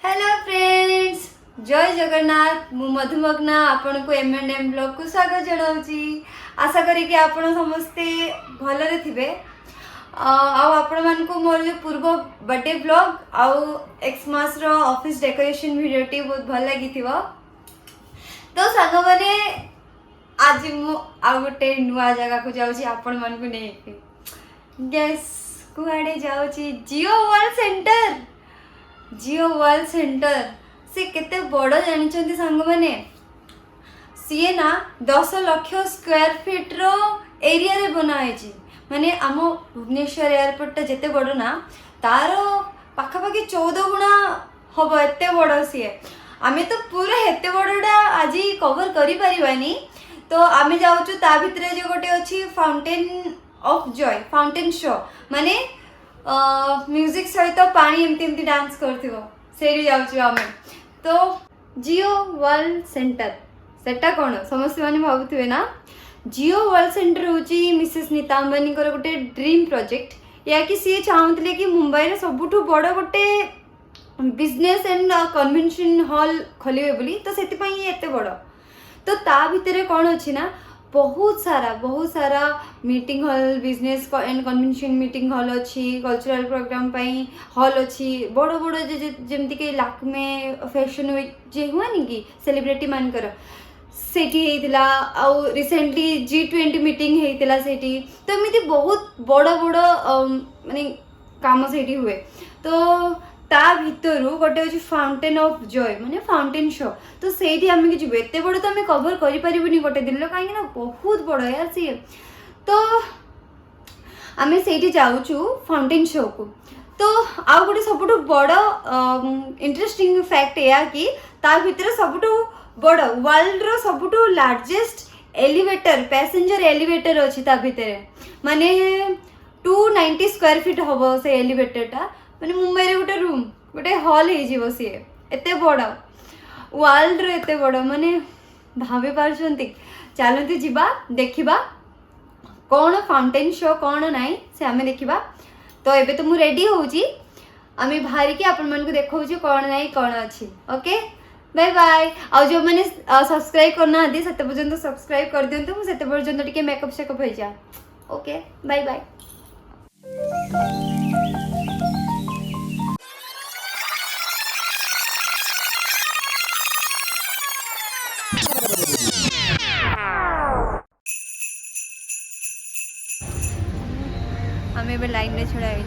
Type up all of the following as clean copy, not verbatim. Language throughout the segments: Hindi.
हेलो फ्रेंड्स, जय जगन्नाथ। मु मधुमग्ना आपण को M&M ब्लॉग को स्वागत जनाऊँगी। आशा करी कि आपण समस्ते भलरे थिबे। आपण मान को मोर जो पूर्व बर्थडे ब्लॉग आउ एक्समास रो ऑफिस डेकोरेशन वीडियो टी बहुत भल लगी थिबो। तो सांग माने आज मु आ गोटे नुआ जगह को जाउची आपण मान को नै गैस कुआडे जाउची जियो वर्ल्ड सेंटर। जियो वर्ल्ड सेंटर से केते बड़ जानी सांग मैंने सीए ना 10 लाख स्क्वायर फीट रो एरिया रे बनाई माने आम भुवनेश्वर एयरपोर्ट जिते बड़ ना तार पाखापाखि 14 गुणा हम एत बड़ सीए। आमे तो पूरा एत बड़ा आज कवर करि परिबानी। तो आमे जाउछु ता भितरे जो गोटे अछि fountain of Joy fountain show माने म्यूजिक सहित पानी एमती डांस करथिबो सेरी जाउछु आमे। तो जियो वर्ल्ड सेंटर सेटा कोन समस्त माने भाबुथिबे ना। जियो वर्ल्ड सेंटर होची मिसेस नीता अंबानी को गोटे ड्रीम प्रोजेक्ट या कि सी चाहूले कि मुंबई रे सबुठु बड़ गोटे बिजनेस एंड कन्वेंशन हॉल खोलिबे बोली। तो सेति पई एते बड़ तो ता भितरे कोन अछि ना बहुत सारा meeting hall business and convention meeting hall अच्छी कल्चरल प्रोग्राम पाई हॉल अच्छी बड़ बड़ जमती कि लाक्मे फैशन वीक जे हुआनी कि सेलिब्रिटी मानकर सेठी हेतिला आउ रिसेंटली G20 मीटिंग हेतिला सेठी। तो एमती बहुत बड़ बड़ माने काम सेठी हुए। तो ता भितरु गोटे अछि फाउंटेन ऑफ जॉय माने फाउंटेन शो। तो सेठी आमे कि जिबे एते बड़ तो आमे कवर करि परिबुनी गोटे दिन लो काहे ना बहुत बड़ यार सी। तो आमे सेठी जाउछु फाउंटेन शो को। तो आउ गोटे सबुठु बड़ इंटरेस्टिंग फैक्ट या कि ता भितर सबुठु बड़ वर्ल्ड रो सबुठु लार्जेस्ट एलिवेटर पैसेंजर एलिवेटर अछि ता भितर माने 290 स्क्वायर फीट हबो से एलिवेटर टा माने मुंबई रे गोटे रूम गोटे हॉल हे जीवो सी एते बड़ वर्ल्ड रे एते बड़ माने भाबे पारछंती। चलते जीवा देखिबा कौन फाउंटेन शो कौन नाई से आमे देखिबा। तो एबे तो मु रेडी होउची आमे बाहर के आपन मन को देखौची कौन नाई कौन अछि। Okay bye bye. आ जो मैंने सब्सक्राइब करना आदि सेते पर्यंत सब्सक्राइब कर दियंतु मु सेते पर्यंत टिके मेकअप शेकअप होई जा। Okay bye bye. हमें भी लाइन में छड़ा है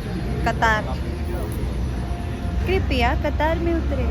कतार कृपया कतार में उतरे।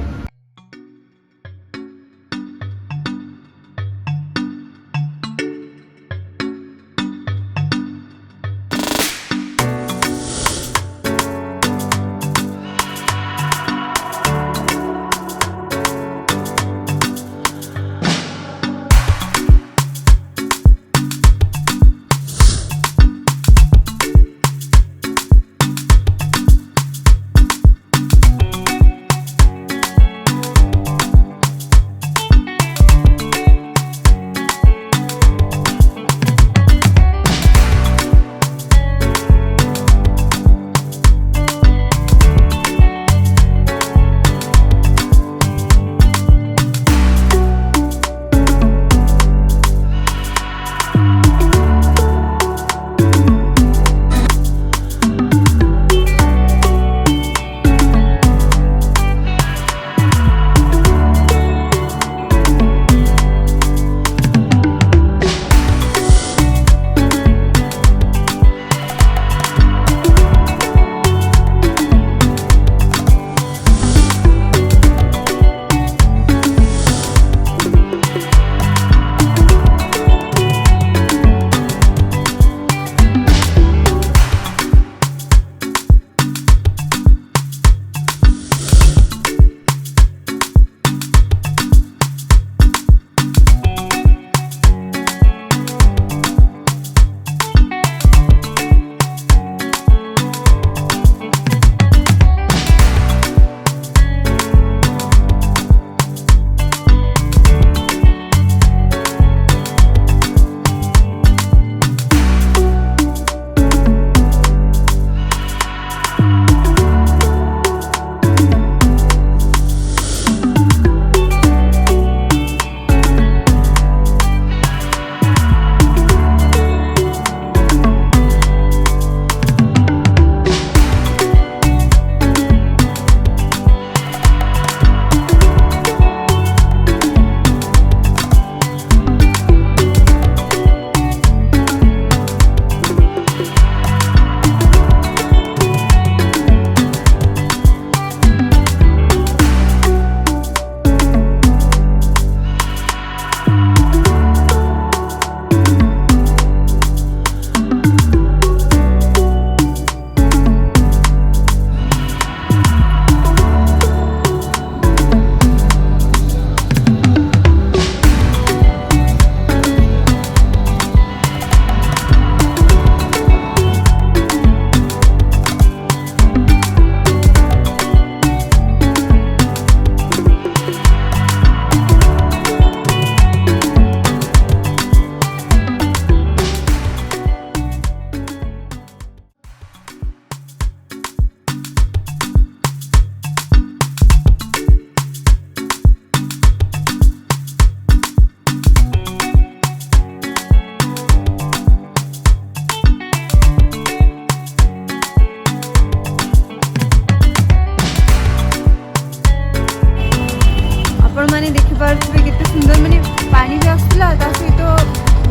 मैंने देखिपे केते सुंदर माने पानी भी आसला सहित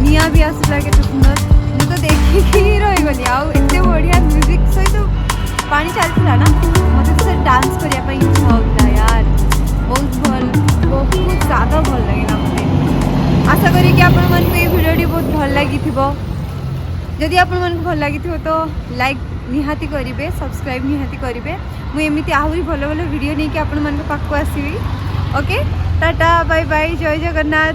निया भी आसला केते सुंदर मुझे तो देखिकी ही रहीगली आते बढ़िया म्यूजिक सहित पानी चलता ना मत तो डांस करने इच्छा होता यार बहुत ज़्यादा भल लगे मत आशा करी कि आपण मन को भिडियोटी बहुत भल लगी जदि आपण मन भल लगी तो लाइक निहाती करेंगे सब्सक्राइब निहाती करेंगे मुझे एमती आहरी भल भल वीडियो नहीं कि आपण मन पाखक आसवि ओके टाटा बाय बाय जय जगन्नाथ।